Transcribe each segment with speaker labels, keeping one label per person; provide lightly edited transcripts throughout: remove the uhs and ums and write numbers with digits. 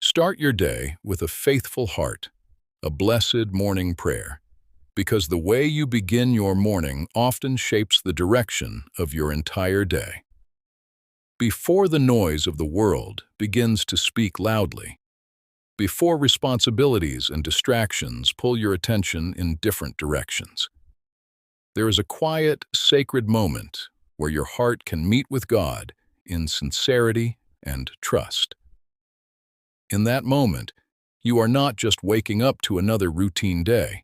Speaker 1: Start your day with a faithful heart, a blessed morning prayer, because the way you begin your morning often shapes the direction of your entire day. Before the noise of the world begins to speak loudly, before responsibilities and distractions pull your attention in different directions, there is a quiet, sacred moment where your heart can meet with God in sincerity and trust. In that moment, you are not just waking up to another routine day.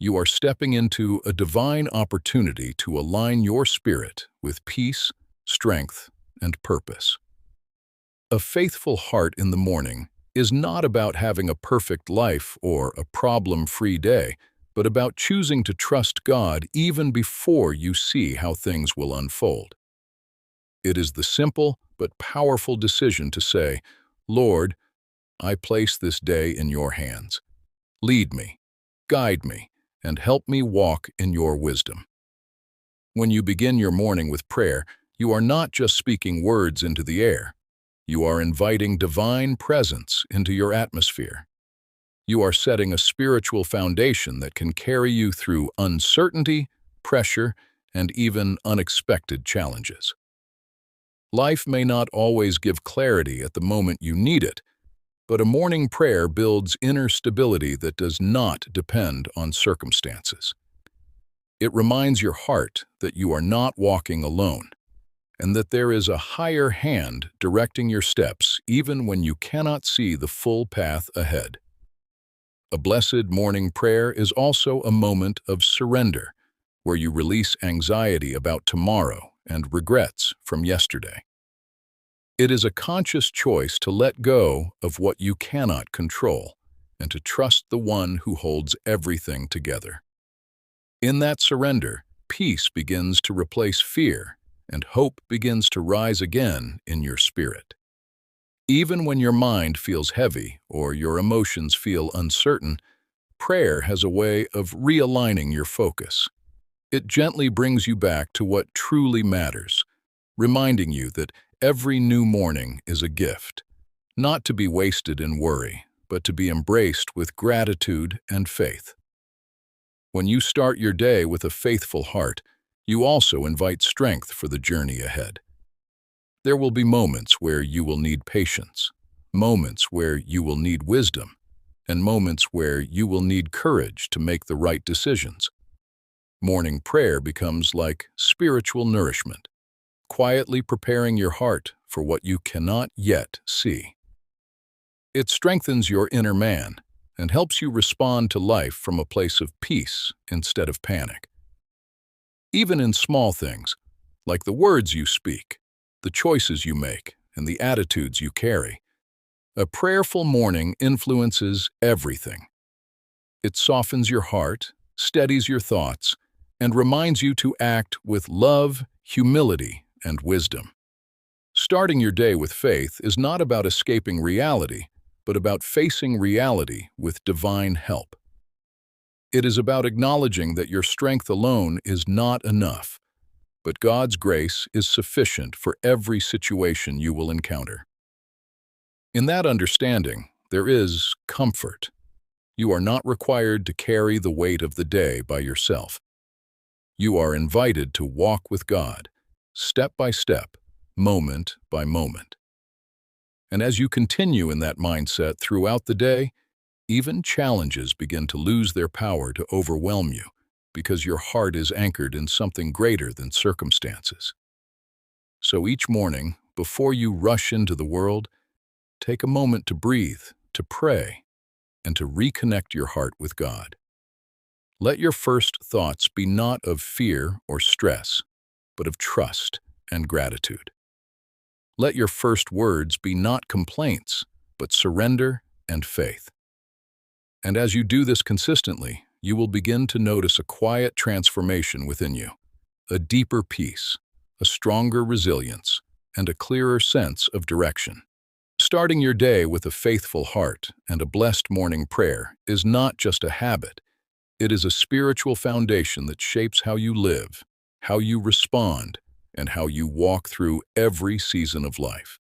Speaker 1: You are stepping into a divine opportunity to align your spirit with peace, strength, and purpose. A faithful heart in the morning is not about having a perfect life or a problem-free day, but about choosing to trust God even before you see how things will unfold. It is the simple but powerful decision to say, "Lord, I place this day in your hands. Lead me, guide me, and help me walk in your wisdom." When you begin your morning with prayer, you are not just speaking words into the air. You are inviting divine presence into your atmosphere. You are setting a spiritual foundation that can carry you through uncertainty, pressure, and even unexpected challenges. Life may not always give clarity at the moment you need it, but a morning prayer builds inner stability that does not depend on circumstances. It reminds your heart that you are not walking alone, and that there is a higher hand directing your steps even when you cannot see the full path ahead. A blessed morning prayer is also a moment of surrender, where you release anxiety about tomorrow and regrets from yesterday. It is a conscious choice to let go of what you cannot control and to trust the one who holds everything together. In that surrender, peace begins to replace fear and hope begins to rise again in your spirit. Even when your mind feels heavy or your emotions feel uncertain, prayer has a way of realigning your focus. It gently brings you back to what truly matters, reminding you that every new morning is a gift, not to be wasted in worry, but to be embraced with gratitude and faith. When you start your day with a faithful heart, you also invite strength for the journey ahead. There will be moments where you will need patience, moments where you will need wisdom, and moments where you will need courage to make the right decisions. Morning prayer becomes like spiritual nourishment, quietly preparing your heart for what you cannot yet see. It strengthens your inner man and helps you respond to life from a place of peace instead of panic. Even in small things, like the words you speak, the choices you make, and the attitudes you carry, a prayerful morning influences everything. It softens your heart, steadies your thoughts, and reminds you to act with love, humility, and wisdom. Starting your day with faith is not about escaping reality, but about facing reality with divine help. It is about acknowledging that your strength alone is not enough, but God's grace is sufficient for every situation you will encounter. In that understanding, there is comfort. You are not required to carry the weight of the day by yourself. You are invited to walk with God, step by step, moment by moment. And as you continue in that mindset throughout the day, even challenges begin to lose their power to overwhelm you because your heart is anchored in something greater than circumstances. So each morning, before you rush into the world, take a moment to breathe, to pray, and to reconnect your heart with God. Let your first thoughts be not of fear or stress, but of trust and gratitude. Let your first words be not complaints, but surrender and faith. And as you do this consistently, you will begin to notice a quiet transformation within you, a deeper peace, a stronger resilience, and a clearer sense of direction. Starting your day with a faithful heart and a blessed morning prayer is not just a habit. It is a spiritual foundation that shapes how you live, how you respond, and how you walk through every season of life.